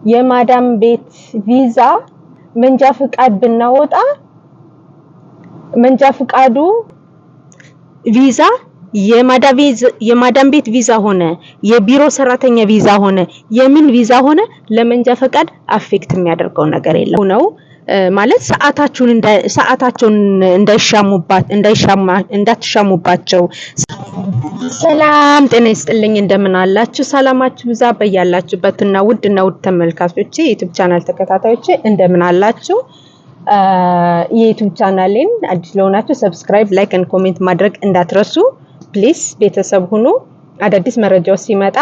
የማዳም ቤት ቪዛ መንጃ ፍቃድ ብናወጣ መንጃ ፍቃዱ ቪዛ የማዳም ቤት ቪዛ ሆነ የቢሮ ሰራተኛ ቪዛ ሆነ የምን ቪዛ ሆነ ለመንጃ ፍቃድ አፌክት የሚያደርገው ነገር የለም ነው ማለት ሰዓታቸውን እንዳትሻሙባቸው። ሰላም ጤና ይስጥልኝ እንደምን አላችሁ ሰላማችሁ ብዛ በያላችሁበትና ውድ ተመልካቾቼ የዩቲዩብ ቻናል ተከታታዮቼ እንደምን አላችሁ። የዩቲዩብ ቻናሌን አዲስ ለሆናችሁ ሰብስክራይብ ላይክ and ኮሜንት ማድረግ እንዳትረሱ ፕሊዝ ቤተሰብ ሁኑ። አዳዲስ መረጃዎች ሲመጣ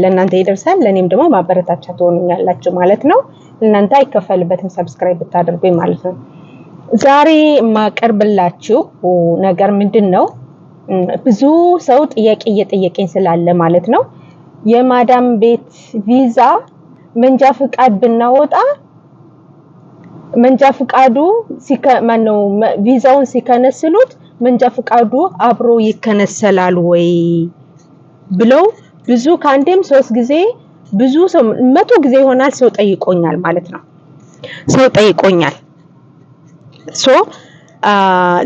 ለእናንተ ይደርሳል ለኔም ደግሞ ማበረታቻ ትሆኑኛላችሁ ማለት ነው። እናንተ አይከፈልበትም ሰብስክራይብ ብታደርጉኝ ማለት ነው። ዛሬ ማቀርብላችሁ ነገር ምንድነው ብዙ ሰው ጥያቄ እየጠየቀኝ ስላለ ማለት ነው የማዳም ቤት ቪዛ መንጃ ፍቃድ ብናወጣ መንጃ ፍቃዱ ቪዛውን ሲከነስሉት መንጃ ፍቃዱ አብሮ ይከነሰላል ወይ ብለው ብዙ ካንዴም 3 ጊዜ ብዙ ሰው 100 ጊዜ ይሆናል ሰው ጠይቆኛል ማለት ነው። ሰው ጠይቆኛል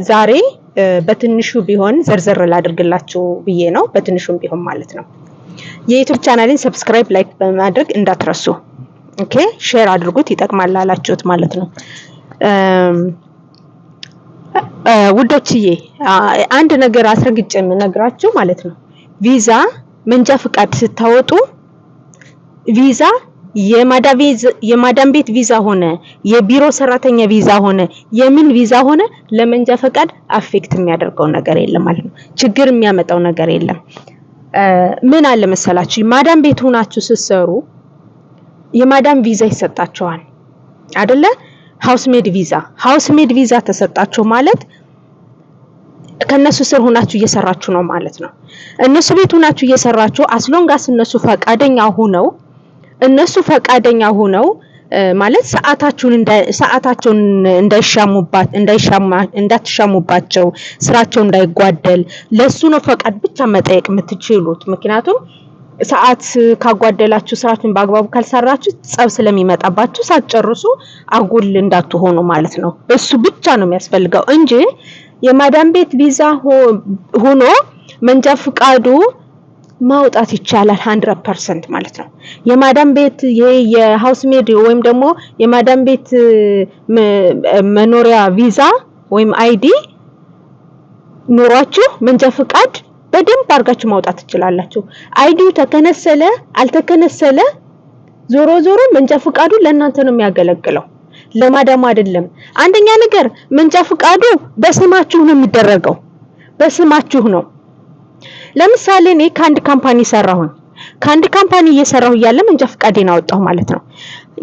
ዛሬ በትንሹ ቢሆን ዘርዘር ላድርግላችሁ ብዬ ነው በትንሹም ቢሆን ማለት ነው። የዩቲዩብ ቻናሌን ሰብስክራይብ ላይክ በማድረግ እንዳትረሱ ኦኬ ሼር አድርጉት ይጠቅማል አላችሁት ማለት ነው። ውዶችዬ አንድ ነገር አስረግጬ የምነግራችሁ ማለት ነው ቪዛ መንጃ ፍቃድ ስታወጡ ቪዛ የማዳም ቤት ቪዛ ሆነ የቢሮ ሰራተኛ ቪዛ ሆነ የምን ቪዛ ሆነ ለመንጃ ፍቃድ አፌክት የሚያደርገው ነገር የለም ማለት ነው። ችግር የሚያመጣው ነገር የለም። ምን አለ መሰላችሁ ማዳም ቤት ሆናችሁ ስትሰሩ የማዳም ቪዛ ይሰጣቸዋል አይደለ? ሃውስሜድ ቪዛ ተሰጣቸው ማለት ከነሱ ስር ሆናችሁ እየሰራችሁ ነው ማለት ነው። እነሱ ቤት ሆናችሁ እየሰራችሁ አስሎንጋስ እነሱ ፈቃደኛ ሆነው ማለት ሰዓታቸውን እንዳትሻሙባቸው ስራቸው እንዳይጓደል ለሱ ነው ፈቃድ ብቻ መጠየቅ የምትችሉት። ምክንያቱም ሰዓት ካጓደላችሁ ስራችሁን በአግባቡ ካልሰራችሁ ጸብ ስለሚመጣባችሁ ሳትጨርሱ አጉል እንዳትሆኑ ማለት ነው። እሱ ብቻ ነው የሚያስፈልገው እንጂ የማዳም ቤት ቪዛ ሆኖ መንጃ ፍቃዱ ማውጣት ይቻላል 100% ማለት ነው። የማዳም ቤት የሃውስሜድ ወይም ደግሞ የማዳም ቤት መኖሪያ ቪዛ ወይም አይዲ ኖሯችሁ መንጃ ፍቃድ በደንብ አድርጋችሁ ማውጣት ትችላላችሁ። አይዲው ተከነሰለ አልተከነሰለ ዞሮ መንጃ ፍቃዱ ለእናንተ ነው የሚያገለግለው ለማዳም አይደለም። አንደኛ ነገር መንጃ ፍቃዱ በስማችሁ ነው የሚደረገው በስማችሁ ነው። ለምሳሌ እኔ ከአንድ ካምፓኒ ሰራሁኝ ከአንድ ካምፓኒ እየሰራሁ ያለ መንጃ ፍቃዴን አወጣሁ ማለት ነው።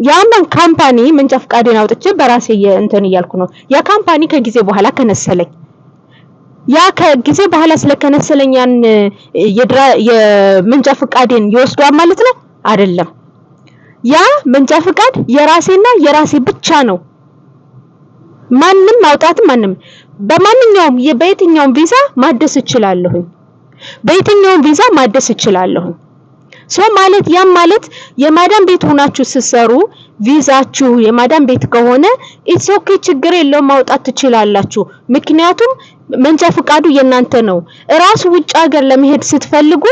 ያንን ካምፓኒ መንጃ ፍቃዴን አውጥቼ በራሴ እንትን እያልኩ ነው። ያ ካምፓኒ ከጊዜ በኋላ ከነሰለኝ ያ ከጊዜ በኋላ ስለከነሰለኝ ያን የመንጃ ፍቃዴን ይወስዷል ማለት ነው አይደለም። ያ መንጃ ፍቃድ የራሴና የራሴ ብቻ ነው። ማንም ማውጣትም በማንኛውም በየትኛውም ቪዛ ማደስ እችላለሁ ማለት ያም ማለት የማዳም ቤት ሆናችሁ ስትሰሩ ቪዛችሁ የማዳም ቤት ከሆነ ኢትስ ኦኬ ችግር የለውም ማውጣት ትችላላችሁ። ምክንያቱም መንጃ ፍቃዱ የናንተ ነው። ራስ ውጭ ሀገር ለመሄድ ስትፈልጉ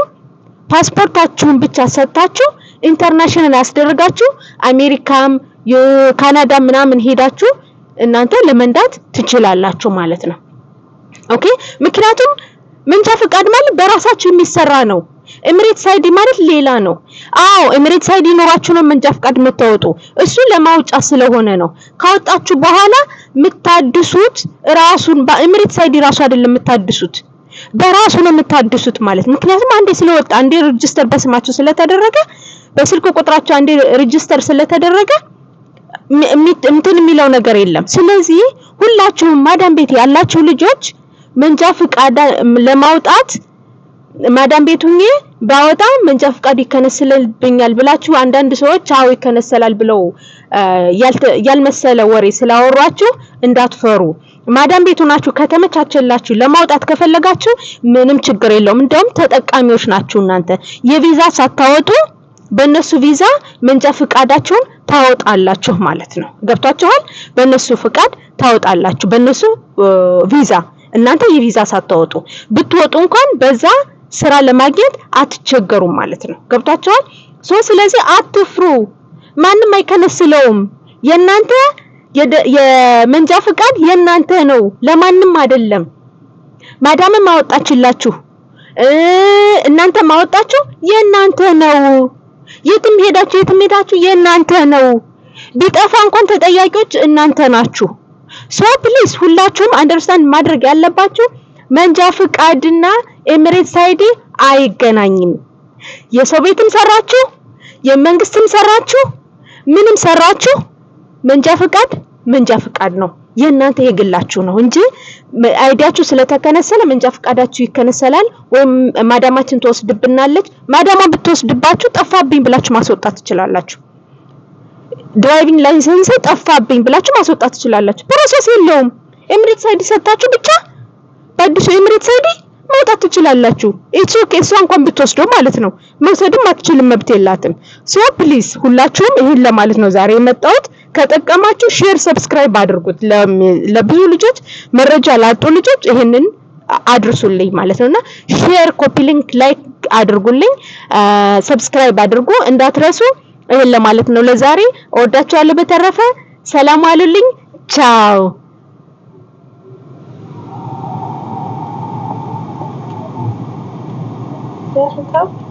ፓስፖርታችሁን ብቻ ሰጣችሁ ኢንተርናሽናል ያስደርጋችሁ አሜሪካም ካናዳ ምናምን ሄዳችሁ እናንተ ለመንዳት ትችላላችሁ ማለት ነው። ኦኬ ምክንያቱም መንጃ ፍቃድ ማለት በራሳችሁ የሚሰራ ነው። ኤሚሬትስ አይዲ ማለት ሌላ ነው። ኤሚሬትስ አይዲ ኖራችሁ ነው መንጃ ፍቃድ የምታወጡ እሱ ለማውጫ ስለሆነ ነው። ካወጣችሁ በኋላ የምታድሱት ራሱን በኤሚሬትስ አይዲ ራሱ አይደለም የምታድሱት በራሱ ነው የምታድሱት ማለት ምክንያቱም አንዴ ስለወጣ አንዴ ሬጂስተር በስማችሁ ስለተደረገ በስልክ ቁጥራችሁ አንዴ ሬጂስተር ስለተደረገ እንትን የሚለው ነገር የለም። ስለዚህ ሁላችሁም ማዳም ቤት ያላችሁ ልጆች መንጃ ፍቃድ ለማውጣት ማዳም ቤቱኝ ባወጣ መንጃ ፍቃድ ይከነሰልብኛል ብላችሁ አንዳንድ ሰዎች ይከነሰላል ብለው ያልመሰለ ወሬ ስላወራችሁ እንዳትፈሩ። ማዳም ቤቱ ናችሁ ከተመቻቸላችሁ ለማውጣት ከፈለጋችሁ ምንም ችግር የለውም። እንደውም ተጠቃሚዎች ናችሁ እናንተ የቪዛ ሳታወጡ በእነሱ ቪዛ መንጃ ፍቃዳችሁን ታወጣላችሁ ማለት ነው። ገብቷችኋል? በእነሱ ፍቃድ ታወጣላችሁ፣ በእነሱ ቪዛ። እናንተ የቪዛ ሳታወጡ ብትወጡ እንኳን በዛ ስራ ለማግኘት አትቸገሩም ማለት ነው። ገብቷችኋል? ስለዚህ አትፍሩ፣ ማንም አይከነስለውም። የናንተ የመንጃ ፍቃድ የናንተ ነው፣ ለማንም አይደለም። ማዳም ማወጣችላችሁ እናንተ ማወጣችሁ የናንተ ነው። የትም ሄዳችሁ የናንተ ነው። ቢጠፋ እንኳን ተጠያቂዎች እናንተ ናችሁ። ፕሊዝ ሁላችሁም አንደርስታንድ ማድረግ ያለባችሁ መንጃ ፍቃድና ኤሚሬትስ አይዲ አይገናኝም። የሰው ቤትም ሰራችሁ የመንግስትም ሰራችሁ ምንም ሰራችሁ መንጃ ፍቃድ ነው። የናንተ የግላችሁ ነው እንጂ አይዲያችሁ ስለተከነሰለ መንጃ ፍቃዳችሁ ይከነሰላል ወይም ማዳማችን ተወስድብናለች። ማዳማ ብትወስድባችሁ ጠፋብኝ ብላችሁ ማስወጣት ትችላላችሁ። ድራይቪንግ ላይሰንስ ጠፋብኝ ብላችሁ ማስወጣት ትችላላችሁ። ፕሮሰስ የለውም። ኤሚሬትስ አይዲ ሰጣችሁ ብቻ በአዲሱ ኤሚሬትስ አይዲ ማውጣት ትችላላችሁ። ኢትስ ኦኬ። እሷ እንኳን ብትወስደው ማለት ነው። መውሰድም አትችልም፣ መብት የላትም። ፕሊዝ ሁላችሁም ይሄን ለማለት ነው ዛሬ የመጣሁት። ከጠቀማችሁ ሼር፣ ሰብስክራይብ አድርጉት። ለብዙ ልጆች መረጃ ላጡ ልጆች ይሄንን አድርሱልኝ ማለት ነውና ሼር፣ ኮፒ ሊንክ፣ ላይክ አድርጉልኝ፣ ሰብስክራይብ አድርጉ እንዳትረሱ። ይሄን ለማለት ነው ለዛሬ። እወዳችኋለሁ። በተረፈ ሰላም አሉልኝ። ቻው። Ja,